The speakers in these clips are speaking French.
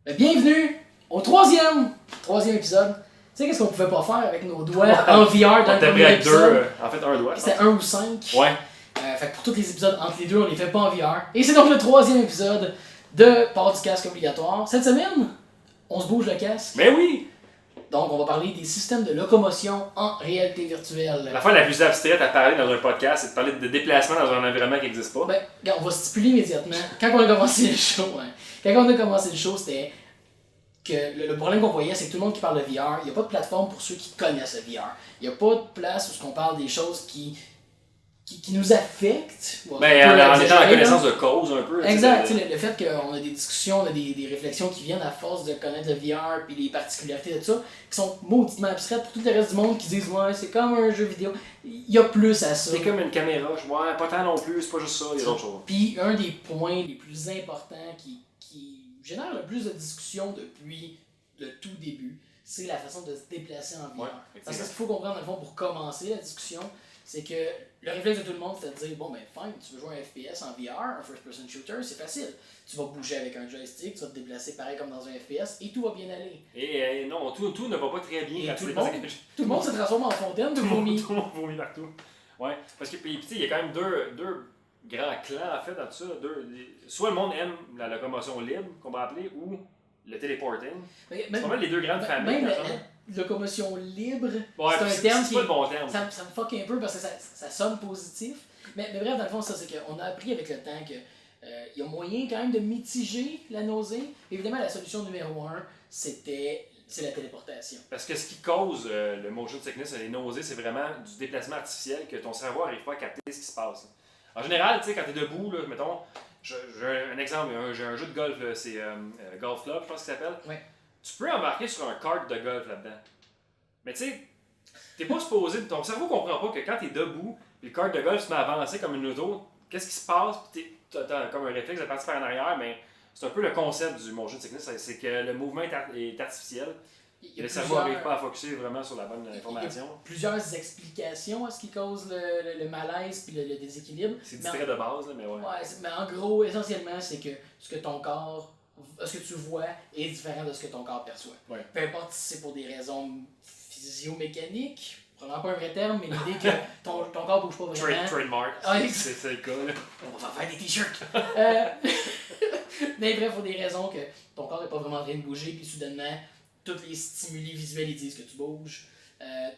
Bienvenue au troisième épisode. Tu sais qu'est-ce qu'on pouvait pas faire avec nos doigts en VR dans le premier épisode? En fait, un doigt. C'était 1 ou 5. Ouais. Fait que pour tous les épisodes entre les deux, on les fait pas en VR. Et c'est donc le troisième épisode de Port du casque obligatoire. Cette semaine, on se bouge le casque. Mais oui! Donc, on va parler des systèmes de locomotion en réalité virtuelle. La fois la plus abstraite à parler dans un podcast, c'est de parler de déplacement dans un environnement qui n'existe pas. Ben, regarde, on va stipuler immédiatement. Quand on a commencé le show, c'était que le problème qu'on voyait, c'est que tout le monde qui parle de VR, il n'y a pas de plateforme pour ceux qui connaissent le VR. Il n'y a pas de place où on parle des choses qui nous affectent. Ben, en étant en connaissance de cause un peu. Exact. Le fait qu'on a des discussions, on a des réflexions qui viennent à force de connaître le VR puis les particularités de ça, qui sont mauditement abstraites pour tout le reste du monde qui disent ouais, c'est comme un jeu vidéo. Il y a plus à ça. C'est comme une caméra. Ouais, pas tant non plus, c'est pas juste ça, il y a d'autres choses. Puis un des points les plus importants qui génère le plus de discussions depuis le tout début, c'est la façon de se déplacer en VR. Ouais, parce que ce qu'il faut comprendre, dans le fond, pour commencer la discussion, c'est que le réflexe de tout le monde, c'est de dire bon, ben, fine, tu veux jouer un FPS en VR, un first-person shooter, c'est facile. Tu vas bouger avec un joystick, tu vas te déplacer pareil comme dans un FPS, et tout va bien aller. Et non, tout ne va pas très bien. Et tout le monde se transforme en fontaine de vomi. Tout le monde vomit partout. Ouais, parce que, puis, il y a quand même deux grands clans, en fait, dans tout ça. Soit le monde aime la locomotion libre, qu'on va appeler, ou le téléporting. C'est pas mal les deux grandes familles. Même la locomotion libre, ouais, c'est un terme qui pas le bon terme. Ça me fuck un peu parce que ça sonne positif. Mais bref, dans le fond, ça, c'est qu'on a appris avec le temps que y a moyen quand même de mitiger la nausée. Évidemment, la solution numéro 1, c'est la téléportation. Parce que ce qui cause le motion sickness et les nausées, c'est vraiment du déplacement artificiel que ton cerveau n'arrive pas à capter ce qui se passe. En général, tu sais, quand tu es debout, là, mettons, j'ai un exemple, j'ai un jeu de golf, c'est Golf Club, je pense qu'il s'appelle. Ouais. Tu peux embarquer sur un kart de golf là-dedans. Mais tu sais, t'es pas supposé, ton cerveau comprend pas que quand tu es debout, puis le kart de golf se met à avancer comme une auto, qu'est-ce qui se passe, puis t'as comme un réflexe de partir par en arrière, mais c'est un peu le concept du motion sickness, c'est que le mouvement est artificiel. Le cerveau n'arrive pas à focusser vraiment sur la bonne information. Il y a plusieurs explications à ce qui cause le malaise puis le déséquilibre. C'est distrait de base, là, mais ouais. Mais en gros, essentiellement, c'est que ce que tu vois est différent de ce que ton corps perçoit. Ouais. Peu importe si c'est pour des raisons physiomécaniques, probablement pas un vrai terme, mais l'idée que ton corps bouge pas vraiment. Trademark, c'est le cas. Là. On va faire des t-shirts! Mais bref, pour des raisons que ton corps n'est pas vraiment en train de bouger, puis soudainement, tous les stimuli visuels ils disent que tu bouges.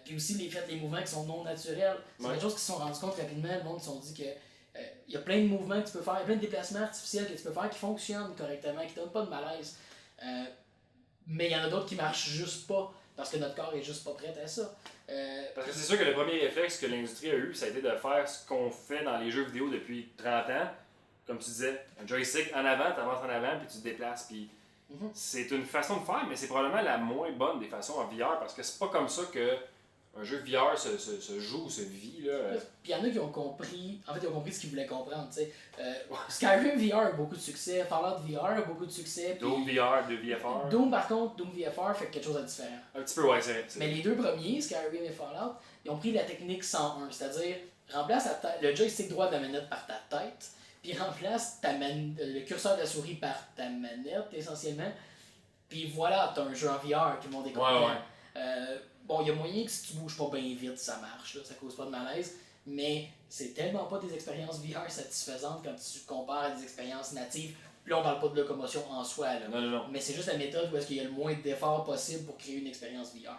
Puis aussi les mouvements qui sont non naturels. C'est quelque chose qu'ils se sont rendus compte rapidement. Le monde se sont dit que il y a plein de mouvements que tu peux faire, il y a plein de déplacements artificiels que tu peux faire qui fonctionnent correctement, qui ne donnent pas de malaise. Mais il y en a d'autres qui marchent juste pas parce que notre corps est juste pas prêt à ça. Parce que c'est sûr que le premier réflexe que l'industrie a eu, ça a été de faire ce qu'on fait dans les jeux vidéo depuis 30 ans. Comme tu disais, un joystick en avant, tu avances en avant, puis tu te déplaces. Puis c'est une façon de faire, mais c'est probablement la moins bonne des façons en VR parce que c'est pas comme ça que un jeu VR se joue ou se vit. Là. Puis il y en a qui ont compris, ce qu'ils voulaient comprendre. Skyrim VR a beaucoup de succès, Fallout VR a beaucoup de succès. Doom VR, de VFR. Doom par contre, Doom VFR fait quelque chose de différent. Un petit peu, ouais, c'est vrai. Mais les deux premiers, Skyrim et Fallout, ils ont pris la technique 101, c'est-à-dire remplace le joystick droit de la manette par ta tête, puis remplace le curseur de la souris par ta manette essentiellement, puis voilà, t'as un jeu en VR, tout le monde est content. Ouais. Bon, il y a moyen que si tu bouges pas bien vite, ça marche, là, ça cause pas de malaise, mais c'est tellement pas des expériences VR satisfaisantes quand tu compares à des expériences natives. Là, on parle pas de locomotion en soi, là, non. Mais c'est juste la méthode où est-ce qu'il y a le moins d'efforts possible pour créer une expérience VR.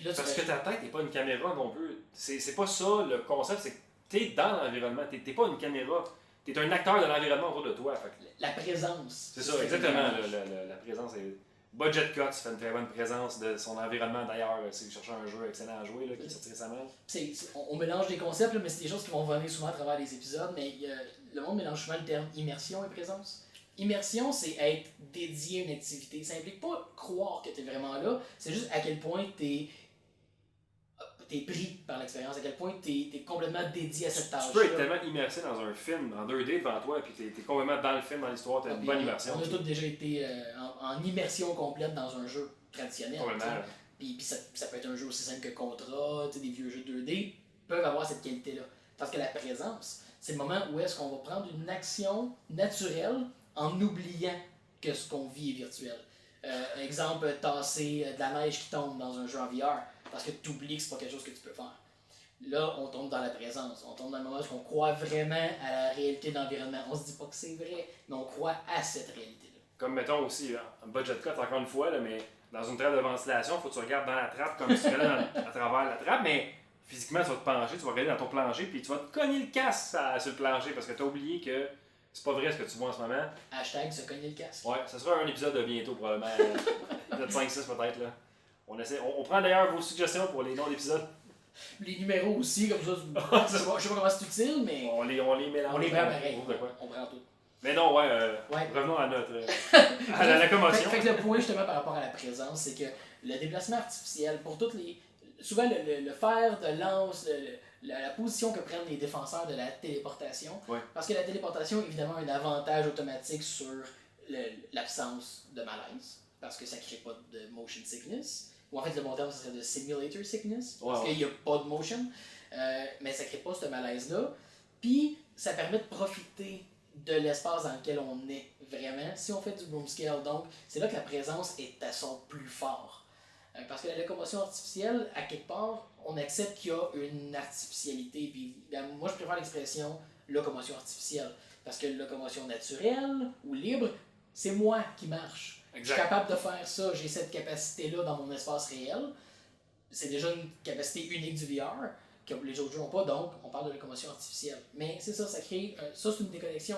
Là, parce que ta tête n'est pas une caméra non plus. C'est pas ça le concept, c'est que t'es dans l'environnement, t'es pas une caméra. T'es un acteur de l'environnement autour de toi. Fait que... La présence. C'est ça, exactement. La présence est... Budget Cut, fait une très bonne présence de son environnement d'ailleurs. Si vous cherchez un jeu excellent à jouer là, qui est sorti récemment. On mélange des concepts, là, mais c'est des choses qui vont venir souvent à travers les épisodes. Mais le monde mélange souvent le terme immersion et présence. Immersion, c'est être dédié à une activité. Ça implique pas croire que tu es vraiment là, c'est juste à quel point tu es pris par l'expérience, à quel point tu es complètement dédié à cette tâche. Tu peux être tellement immersé dans un film en 2D devant toi, et puis tu es complètement dans le film, dans l'histoire, tu as une bonne immersion. On a tous déjà été en immersion complète dans un jeu traditionnel. Puis ça peut être un jeu aussi simple que Contra, des vieux jeux 2D, peuvent avoir cette qualité-là. Parce que la présence, c'est le moment où est-ce qu'on va prendre une action naturelle en oubliant que ce qu'on vit est virtuel. Exemple, tasser de la neige qui tombe dans un jeu en VR, parce que tu oublies que c'est pas quelque chose que tu peux faire. Là, on tombe dans la présence, on tombe dans le moment où on croit vraiment à la réalité de l'environnement. On se dit pas que c'est vrai, mais on croit à cette réalité-là. Comme mettons aussi, un budget cut encore une fois, là, mais dans une trappe de ventilation, il faut que tu regardes dans la trappe comme si tu regardais à travers la trappe, mais physiquement, tu vas te pencher, tu vas regarder dans ton plancher, puis tu vas te cogner le casque sur le plancher parce que tu as oublié que c'est pas vrai ce que tu vois en ce moment. Hashtag se cogner le casque. Ouais, ça sera un épisode de bientôt, probablement. Peut-être 5-6 peut-être. Là. On prend d'ailleurs vos suggestions pour les noms d'épisodes. Les numéros aussi, comme ça, je sais pas comment c'est utile, mais On les mélange. on les prend pareil. De quoi. On prend tout. Mais non, ouais, revenons à notre. à la locomotion. Fait que le point, justement, par rapport à la présence, c'est que le déplacement artificiel, pour toutes les. Souvent, le fer de lance, la position que prennent les défenseurs de la téléportation, ouais. Parce que la téléportation, évidemment, a un avantage automatique sur l'absence de malaise, parce que ça ne crée pas de motion sickness. Ou en fait, le bon terme, ce serait de simulator sickness, parce qu'il n'y a pas de motion, mais ça ne crée pas ce malaise-là. Puis, ça permet de profiter de l'espace dans lequel on est vraiment, si on fait du room scale. Donc, c'est là que la présence est à son plus fort. Parce que la locomotion artificielle, à quelque part, on accepte qu'il y a une artificialité. Puis, moi, je préfère l'expression locomotion artificielle. Parce que locomotion naturelle ou libre, c'est moi qui marche. Exact. Je suis capable de faire ça, j'ai cette capacité-là dans mon espace réel. C'est déjà une capacité unique du VR que les autres jeux n'ont pas, donc on parle de locomotion artificielle. Mais c'est ça, ça crée. Ça, c'est une déconnexion.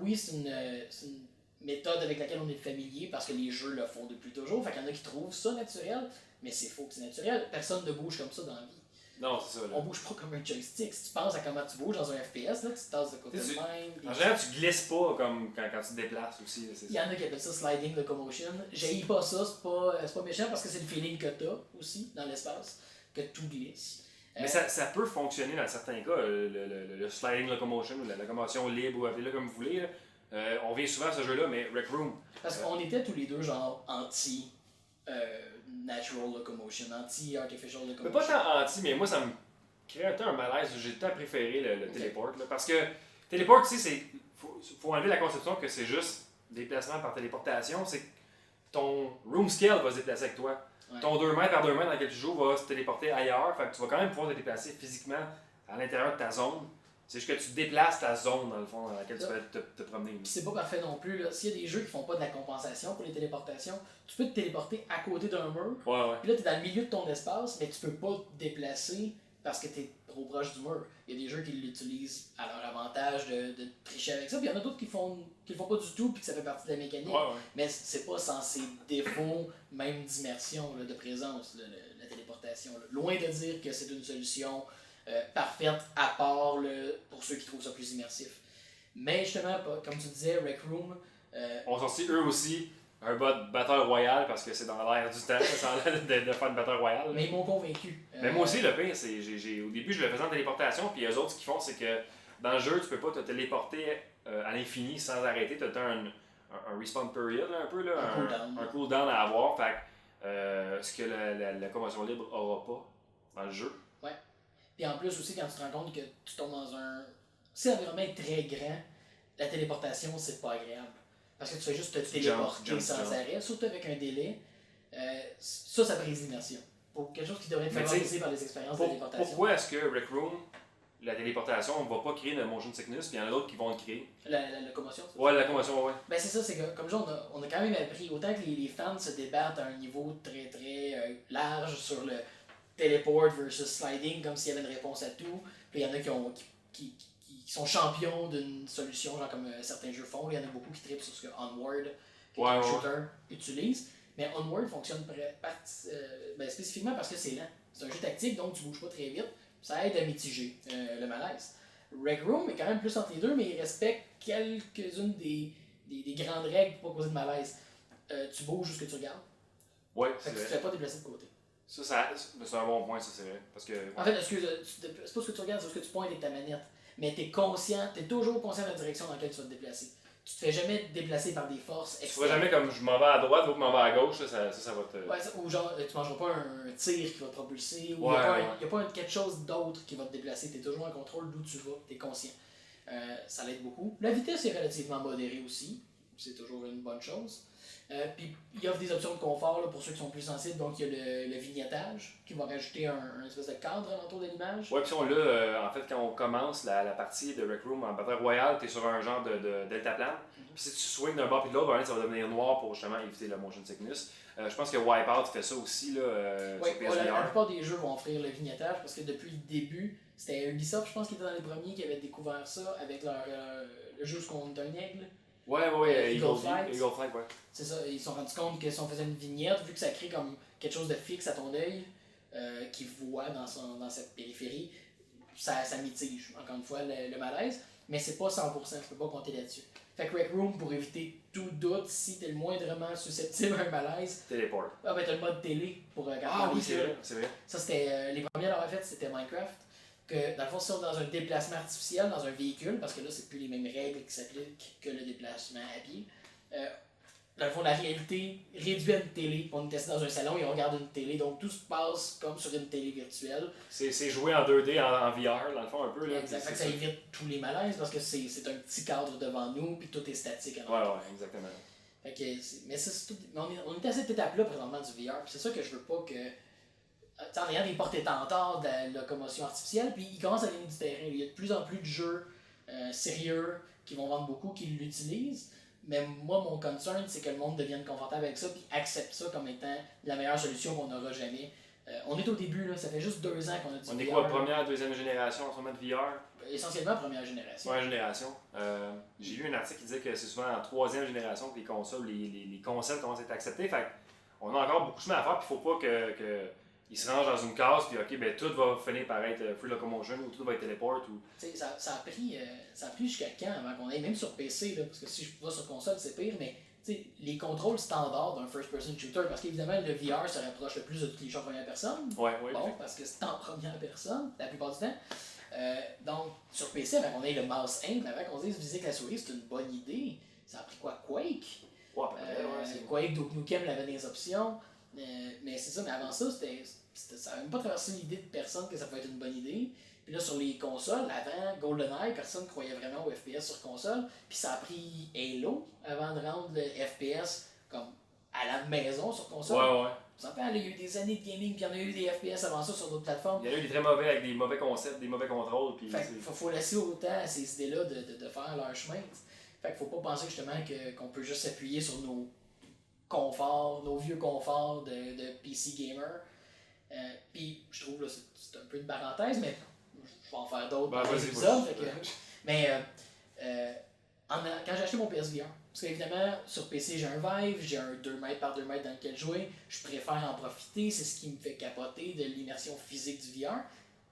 Oui, c'est une méthode avec laquelle on est familier parce que les jeux le font depuis toujours. Fait qu'il y en a qui trouvent ça naturel, mais c'est faux que c'est naturel. Personne ne bouge comme ça dans la vie. Non, c'est ça. Là. On bouge pas comme un joystick. Si tu penses à comment tu bouges dans un FPS, là, tu te tasses de côté de même. En général, tu glisses pas comme quand tu te déplaces aussi. Là, il y en a qui appellent ça sliding locomotion. J'haïs pas ça, c'est pas méchant parce que c'est le feeling que t'as aussi dans l'espace, que tout glisse. Mais ça peut fonctionner dans certains cas, le sliding locomotion ou la locomotion libre, ou appelez-le comme vous voulez. Là. On vient souvent à ce jeu-là, mais Rec Room. Parce qu'on était tous les deux genre anti natural locomotion, anti artificial locomotion. Mais pas tant anti, mais moi ça me crée un malaise. J'ai tant préféré le téléport. Là, parce que téléport, tu sais, c'est. Faut enlever la conception que c'est juste déplacement par téléportation. C'est que ton room scale va se déplacer avec toi. Ouais. Ton 2 mètres par 2 mètres dans lequel tu joues va se téléporter ailleurs. Fait que tu vas quand même pouvoir te déplacer physiquement à l'intérieur de ta zone. C'est juste que tu déplaces ta zone, dans le fond, dans laquelle tu vas te promener. C'est pas parfait non plus. Là. S'il y a des jeux qui font pas de la compensation pour les téléportations, tu peux te téléporter à côté d'un mur. Ouais. Puis là, tu es dans le milieu de ton espace, mais tu peux pas te déplacer parce que tu es trop proche du mur. Il y a des jeux qui l'utilisent à leur avantage de tricher avec ça. Puis il y en a d'autres qui le font pas du tout, puis que ça fait partie de la mécanique. Ouais. Mais c'est pas sans ses défauts, même d'immersion, de présence, la téléportation. Là. Loin de dire que c'est une solution parfaite, à part pour ceux qui trouvent ça plus immersif. Mais justement, comme tu disais, Rec Room... ont sorti eux aussi un Battle Royale parce que c'est dans l'air du temps, ça a l'air de faire une Battle Royale. Mais ils m'ont convaincu. Mais moi aussi, le pire, c'est au début, je le faisais en téléportation, puis eux autres, ce qu'ils font, c'est que dans le jeu, tu peux pas te téléporter à l'infini sans arrêter. Tu as un respawn period, là, un peu, là, un cooldown à avoir. Fait ce que la commotion libre aura pas dans le jeu. Ouais. Puis en plus aussi, quand tu te rends compte que tu tombes dans un... Si l'environnement est très grand, la téléportation, c'est pas agréable. Parce que tu fais juste te téléporter sans arrêt, surtout avec un délai. Ça brise l'immersion. Pour quelque chose qui devrait être favorisé par les expériences de téléportation. Pourquoi est-ce que Rec Room, la téléportation, on va pas créer de motion sickness, puis il y en a d'autres qui vont le créer? La locomotion? Ouais, la locomotion, ouais. Ben c'est ça, c'est que comme ça, on a quand même appris, autant que les fans se débattent à un niveau très très large sur le teleport versus sliding, comme s'il y avait une réponse à tout. Puis il y en a qui sont champions d'une solution, genre comme certains jeux font. Il y en a beaucoup qui trippent sur ce que Onward, qui est un shooter, utilise. Mais Onward fonctionne spécifiquement parce que c'est lent. C'est un jeu tactique, donc tu bouges pas très vite. Ça aide à mitiger le malaise. Rec Room est quand même plus entre les deux, mais il respecte quelques-unes des grandes règles pour pas causer de malaise. Tu bouges jusqu'à ce que tu regardes. Ouais, fait que tu te fais pas déplacer de côté. Ça c'est un bon point, ça c'est vrai. Parce que... En fait, c'est pas ce que tu regardes, c'est ce que tu pointes avec ta manette. Mais t'es toujours conscient de la direction dans laquelle tu vas te déplacer. Tu te fais jamais déplacer par des forces externes. Tu vas jamais comme je m'en vais à droite, l'autre m'en va à gauche, ça va te... Ouais, ou genre, tu mangeras pas un tir qui va te propulser, ou il n'y a pas quelque chose d'autre qui va te déplacer. T'es toujours en contrôle d'où tu vas, t'es conscient. Ça l'aide beaucoup. La vitesse est relativement modérée aussi. c'est toujours une bonne chose. Puis il offre des options de confort là, pour ceux qui sont plus sensibles. Donc il y a le vignettage qui va rajouter un espèce de cadre alentour de l'image. Ouais, puis on l'a, en fait, quand on commence la partie de Rec Room en Battle Royale, t'es sur un genre de deltaplane. Puis si tu swings d'un bord puis de l'autre, ça va devenir noir pour justement éviter le motion sickness. Je pense que Wipeout fait ça aussi là, sur PSVR. La plupart des jeux vont offrir le vignettage parce que depuis le début, c'était Ubisoft, je pense, qui était dans les premiers qui avaient découvert ça avec le jeu où on est un aigle. Ouais, Eagle Flight. Eagle Flight, ouais. C'est ça, ils se sont rendus compte que si on faisait une vignette, vu que ça crée comme quelque chose de fixe à ton œil, qui voit dans cette périphérie, ça mitige, encore une fois, le malaise, mais c'est pas 100%, je peux pas compter là-dessus. Fait que Rec Room, pour éviter tout doute, si t'es le moindrement susceptible à un malaise, Téléport. t'as le mode télé pour regarder. Ah oui, c'est vrai. Ça, c'était les premiers à l'avoir fait, c'était Minecraft. Que dans le fond, si on est dans un déplacement artificiel, dans un véhicule, parce que là, c'est plus les mêmes règles qui s'appliquent que le déplacement à pied. Dans le fond, la réalité réduit à une télé. On est assis dans un salon et on regarde une télé, donc tout se passe comme sur une télé virtuelle. C'est jouer en 2D, en VR, dans le fond, un peu. Là, exact. Fait que ça évite tous les malaises parce que c'est un petit cadre devant nous puis tout est statique. Ouais, exactement. Fait que mais ça, c'est tout, on est à cette étape-là présentement du VR. C'est ça que je veux pas que. En ayant des porte-étendards de la locomotion artificielle, puis il commence à gagner du terrain. Il y a de plus en plus de jeux sérieux qui vont vendre beaucoup, qui l'utilisent. Mais moi, mon concern, c'est que le monde devienne confortable avec ça, puis accepte ça comme étant la meilleure solution qu'on n'aura jamais. On est au début, là, ça fait juste 2 ans qu'on a du VR. On est quoi, première, deuxième génération en ce moment de VR? Essentiellement première génération. Première génération. J'ai lu un article qui disait que c'est souvent en troisième génération que les consoles, les concepts commencent à être acceptés. Fait on a encore beaucoup de chemin à faire, puis il ne faut pas que ils se rangent dans une case, puis ok, ben tout va finir par être free locomotion ou tout va être teleport. Ou... Ça a pris jusqu'à quand avant qu'on aille, même sur PC, là, parce que si je vais sur console, c'est pire, mais les contrôles standards d'un first-person shooter, parce qu'évidemment, le VR se rapproche le plus de tous les jeux en première personne. Ouais, bon, parce que c'est en première personne, la plupart du temps. Donc, sur PC, avant qu'on ait le mouse aim, avant qu'on se dise viser avec la souris, c'est une bonne idée. Ça a pris quoi, Quake? Ouais, Quake, Duke Nukem l'avait des options. Mais c'est ça, mais avant ça, ça n'avait même pas traversé l'idée de personne que ça pouvait être une bonne idée. Puis là, sur les consoles, avant GoldenEye, personne ne croyait vraiment au FPS sur console. Puis ça a pris Halo avant de rendre le FPS comme à la maison sur console. Ouais. Ça fait, il y a eu des années de gaming, puis il y en a eu des FPS avant ça sur d'autres plateformes. Il y en a eu des très mauvais avec des mauvais concepts, des mauvais contrôles. Puis faut laisser autant à ces idées-là de faire leur chemin. Fait qu'il faut pas penser justement qu'on peut juste s'appuyer sur nos conforts, nos vieux conforts de PC gamer. Puis je trouve là c'est un peu une parenthèse, mais je vais en faire d'autres dans l'épisode. Mais quand j'ai acheté mon PSVR, parce qu'évidemment sur PC j'ai un Vive, j'ai un 2 mètres par 2 mètres dans lequel jouer, je préfère en profiter, c'est ce qui me fait capoter de l'immersion physique du VR.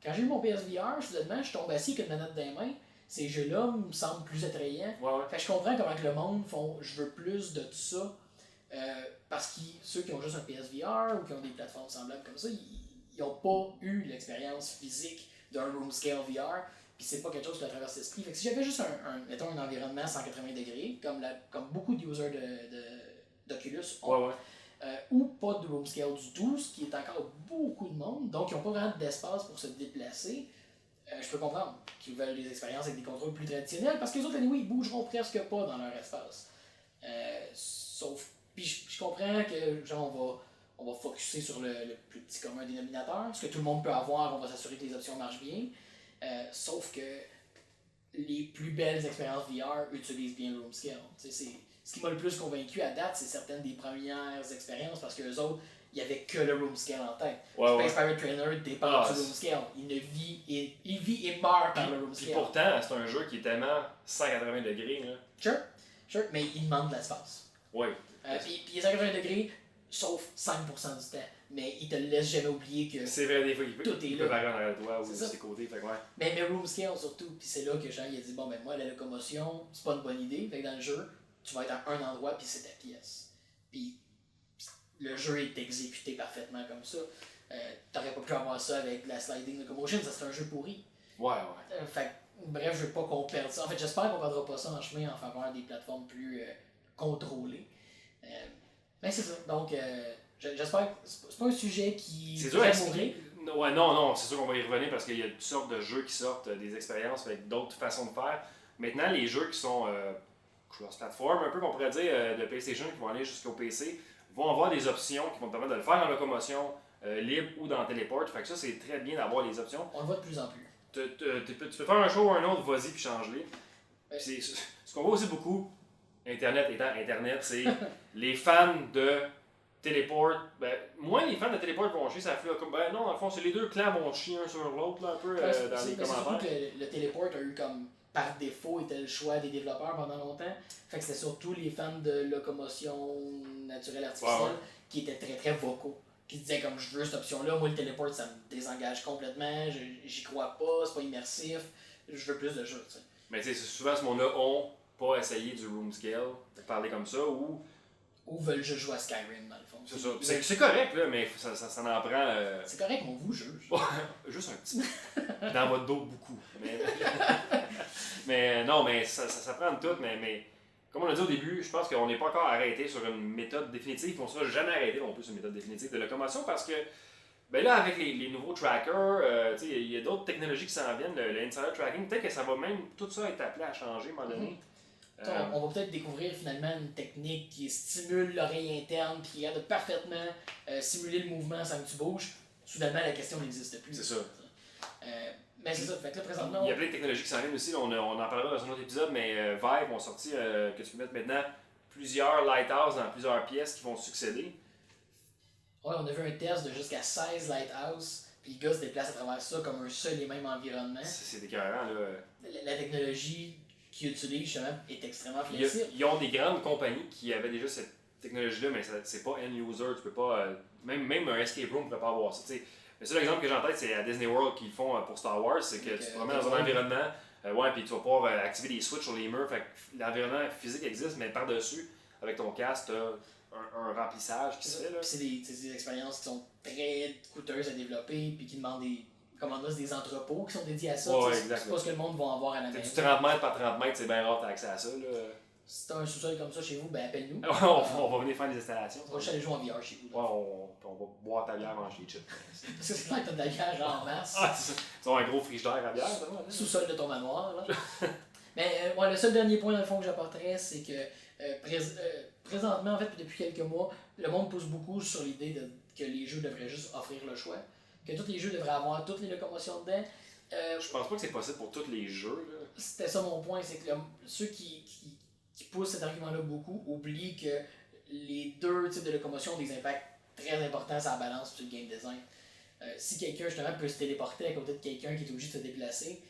Quand j'ai eu mon PSVR, soudainement je tombe assis avec une manette dans les mains, ces jeux-là me semblent plus attrayants. Fait que je comprends comment que le monde font je veux plus de tout ça. Parce que ceux qui ont juste un PSVR ou qui ont des plateformes semblables comme ça, ils n'ont pas eu l'expérience physique d'un room scale VR, puis c'est pas quelque chose qui leur traverse l'esprit. Fait que si j'avais juste mettons un environnement 180 degrés, comme beaucoup de users d'Oculus ont, ou pas de room scale du tout, ce qui est encore beaucoup de monde, donc ils n'ont pas vraiment d'espace pour se déplacer, je peux comprendre qu'ils veulent des expériences avec des contrôles plus traditionnels, parce que les autres, ils bougeront presque pas dans leur espace. Sauf puis je comprends que genre on va focusser sur le plus petit commun dénominateur, ce que tout le monde peut avoir, on va s'assurer que les options marchent bien. Sauf que les plus belles expériences VR utilisent bien le room scale. Ce qui m'a le plus convaincu à date, c'est certaines des premières expériences parce qu'eux autres, il n'y avait que le room scale en tête. Space Pirate Trainer dépend du room scale. Il vit et meurt par le room scale. Et pourtant, c'est un jeu qui est tellement 180 degrés. Là. Sure, mais il demande de l'espace. Oui. Puis il est 180 degrés, sauf 5% du temps. Mais il te laisse jamais oublier que c'est vrai, des fois, il peut varier en arrière de toi ou de ses côtés. Fait, mais room scale surtout, puis c'est là que Jean il a dit bon, ben moi, la locomotion, c'est pas une bonne idée. Fait que dans le jeu, tu vas être à un endroit, puis c'est ta pièce. Puis le jeu est exécuté parfaitement comme ça. T'aurais pas pu avoir ça avec la sliding locomotion, ça serait un jeu pourri. Fait bref, je veux pas qu'on perde ça. En fait, j'espère qu'on perdra pas ça en chemin en faveur des plateformes plus contrôlées. Mais c'est ça. Donc, j'espère que c'est pas un sujet qui c'est dur à mourir. Ouais, non, c'est sûr qu'on va y revenir parce qu'il y a toutes sortes de jeux qui sortent, des expériences avec d'autres façons de faire. Maintenant, les jeux qui sont cross-platform, un peu qu'on pourrait dire, de PlayStation qui vont aller jusqu'au PC, vont avoir des options qui vont te permettre de le faire en locomotion libre ou dans téléport. Fait que ça, c'est très bien d'avoir les options. On le voit de plus en plus. Tu peux faire un show ou un autre, vas-y puis change-les. Ce qu'on voit aussi beaucoup, Internet étant Internet, c'est les fans de téléport. Ben, moins les fans de téléport vont chier, ça fait comme. Ben non, dans le fond, c'est les deux clans vont chier un sur l'autre, là, un peu dans les C'est surtout commentaires. que le téléport a eu comme par défaut était le choix des développeurs pendant longtemps. Fait que c'était surtout les fans de locomotion naturelle artificielle qui étaient très très vocaux. Qui disaient comme je veux cette option-là, moi le téléport ça me désengage complètement, j'y crois pas, c'est pas immersif, je veux plus de jeux. T'sais. Mais tu sais, souvent ce monde-là ont pas essayé du room scale, parler comme ça, ou. Ou veulent juste jouer à Skyrim dans le fond. C'est ça. C'est correct, là, mais ça en prend. C'est correct, on vous juge. Juste un petit peu. Dans votre dos, beaucoup. Mais non, mais ça prend de tout. Mais comme on l'a dit au début, je pense qu'on n'est pas encore arrêté sur une méthode définitive. On ne sera jamais arrêté non plus sur une méthode définitive de locomotion parce que ben là, avec les nouveaux trackers, il y a d'autres technologies qui s'en viennent, le insider tracking, peut-être que ça va même, tout ça être appelé à changer à un moment donné. On va peut-être découvrir finalement une technique qui stimule l'oreille interne puis qui a de parfaitement simuler le mouvement sans que tu bouges. Soudainement, la question n'existe plus. C'est ça. Mais c'est ça. Fait que là, présentement, il y a plein de technologies qui s'en viennent aussi. On en parlera dans un autre épisode, mais Vive ont sorti que tu peux mettre maintenant plusieurs lighthouses dans plusieurs pièces qui vont succéder. Ouais, on a vu un test de jusqu'à 16 lighthouses, puis le gars se déplace à travers ça comme un seul et même environnement. C'est écœurant, là. La technologie qu'ils utilisent, justement, est extrêmement flexible. Ils ont des grandes compagnies qui avaient déjà cette technologie-là, mais c'est pas end-user. Tu peux pas. Même un escape room ne peut pas avoir ça. T'sais. Le seul exemple que j'ai en tête, c'est à Disney World qu'ils le font pour Star Wars, c'est que tu te promènes dans un environnement, puis tu vas pouvoir activer des switches sur les murs. Fait que l'environnement physique existe, mais par-dessus, avec ton casque, tu as un remplissage qui se fait. Là. C'est des expériences qui sont très coûteuses à développer, puis qui demandent des entrepôts qui sont dédiés à ça. Ouais, c'est pas ce que le monde va avoir à la maison. Du 30 mètres par 30 mètres, c'est bien rare d'accès à ça. Là. Si t'as un sous-sol comme ça chez vous, ben appelle-nous. on va venir faire des installations. On va aller jouer en VR chez vous. Ouais, on va boire ta bière, manger des chips. Parce que c'est clair que t'as de la bière genre en masse. Ah, c'est ça. Tu as un gros frigidaire à bière. Sous-sol de ton manoir. Là. Mais le seul dernier point dans le fond que j'apporterais, c'est que présentement, en fait, depuis quelques mois, le monde pousse beaucoup sur l'idée que les jeux devraient juste offrir le choix. Que tous les jeux devraient avoir toutes les locomotions dedans. Je pense pas que c'est possible pour tous les jeux. Là. C'était ça mon point, c'est que ceux qui poussent cet argument-là beaucoup oublient que les deux types de locomotion ont des impacts très importants sur la balance sur le game design. Si quelqu'un justement peut se téléporter à côté de quelqu'un qui est obligé de se déplacer,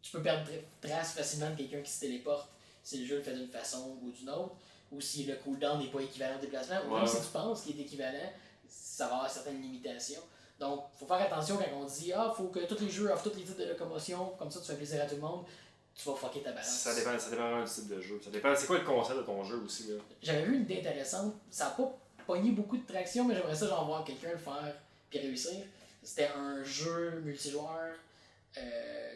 tu peux perdre trace facilement de quelqu'un qui se téléporte si le jeu le fait d'une façon ou d'une autre, ou si le cooldown n'est pas équivalent au déplacement, ou même si tu penses qu'il est équivalent, ça va avoir certaines limitations. Donc, il faut faire attention quand on dit « faut que tous les jeux offrent tous les types de locomotion, comme ça tu fais plaisir à tout le monde », tu vas fucker ta balance. Ça dépend vraiment du type de jeu. Ça dépend, c'est quoi le concept de ton jeu aussi. Là. J'avais vu une idée intéressante, ça n'a pas pogné beaucoup de traction, mais j'aimerais ça genre voir quelqu'un le faire puis réussir. C'était un jeu multijoueur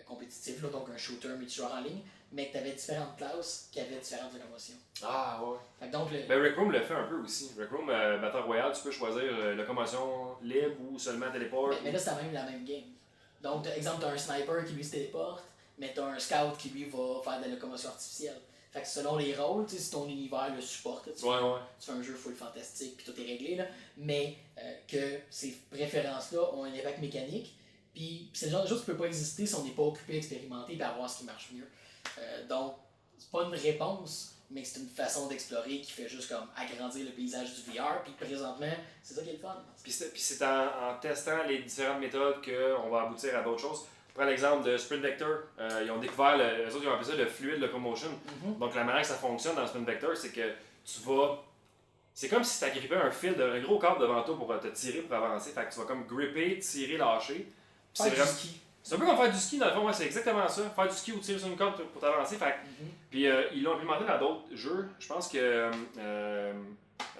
compétitif, là, donc un shooter multijoueur en ligne, mais que tu avais différentes classes qui avaient différentes locomotions. Ah ouais. Fait que donc, Ben, Rec Room le fait un peu aussi. Rec Room Battle Royale, tu peux choisir locomotion libre ou seulement téléport. Mais là, c'est la même game. Donc, exemple, tu as un sniper qui lui se téléporte, mais tu as un scout qui lui va faire de la locomotion artificielle. Fait que selon les rôles, si ton univers le supporte, tu fais un jeu full fantastique puis tout est réglé, là, mais que ces préférences-là ont un impact mécanique. Puis c'est le genre de choses qui ne peut pas exister si on n'est pas occupé à expérimenter et à voir ce qui marche mieux. Donc, c'est pas une réponse, mais c'est une façon d'explorer qui fait juste comme agrandir le paysage du VR. Puis présentement, c'est ça qui est le fun. Puis c'est en testant les différentes méthodes qu'on va aboutir à d'autres choses. Prends l'exemple de Sprint Vector. Ils ont découvert, eux autres ils ont appelé ça le fluid locomotion. Donc la manière que ça fonctionne dans Sprint Vector, c'est que tu vas. C'est comme si tu agrippais un fil, un gros câble devant toi pour te tirer pour avancer. Fait que tu vas comme gripper, tirer, lâcher. Faire du ski. C'est un peu comme faire du ski dans le fond, c'est exactement ça. Faire du ski ou tirer sur une corde pour t'avancer. Puis ils l'ont implémenté dans d'autres jeux. Je pense que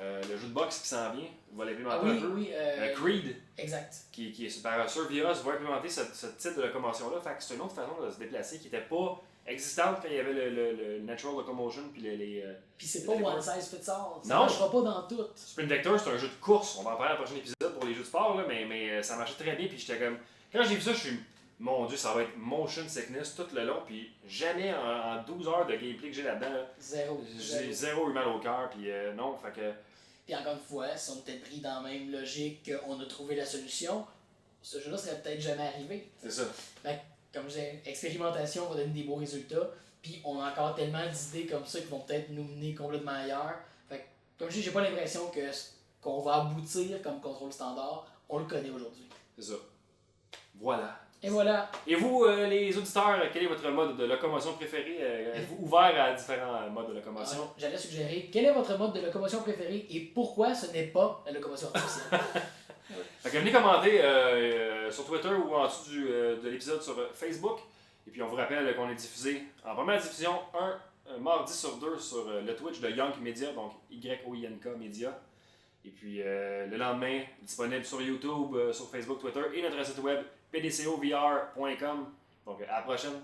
le jeu de boxe qui s'en vient va l'implémenter un peu. Oui, Creed. Exact. Qui est par Survios va implémenter ce type de locomotion-là. Fait que c'est une autre façon de se déplacer qui n'était pas existante quand il y avait le Natural Locomotion puis les puis c'est pas one size fits all. Ça non. marchera pas dans tout. Sprint Vector, c'est un jeu de course. On va en parler dans le prochain épisode pour les jeux de sport, là, mais ça marchait très bien. Puis j'étais comme. Quand j'ai vu ça, je suis. mon Dieu, ça va être motion sickness tout le long, puis jamais en 12 heures de gameplay que j'ai là-dedans, là, Zéro. j'ai zéro eu mal au cœur, puis non, fait que... Puis encore une fois, si on était pris dans la même logique qu'on a trouvé la solution, ce jeu-là serait peut-être jamais arrivé. C'est ça. Fait que, comme je disais, expérimentation va donner des beaux résultats, puis on a encore tellement d'idées comme ça qui vont peut-être nous mener complètement ailleurs. Fait que, comme je dis, j'ai pas l'impression que ce qu'on va aboutir comme contrôle standard, on le connaît aujourd'hui. C'est ça. Voilà. Et voilà. Et vous, les auditeurs, quel est votre mode de locomotion préféré? Êtes-vous ouvert à différents modes de locomotion? J'allais suggérer, quel est votre mode de locomotion préféré et pourquoi ce n'est pas la locomotion artificielle? Fait que venez commenter sur Twitter ou en dessous de l'épisode sur Facebook. Et puis on vous rappelle qu'on est diffusé en première diffusion un mardi sur 2 sur le Twitch de Yonk Media, donc YOINK Media. Et puis le lendemain, disponible sur YouTube, sur Facebook, Twitter et notre site web pdcovr.com. Donc à la prochaine!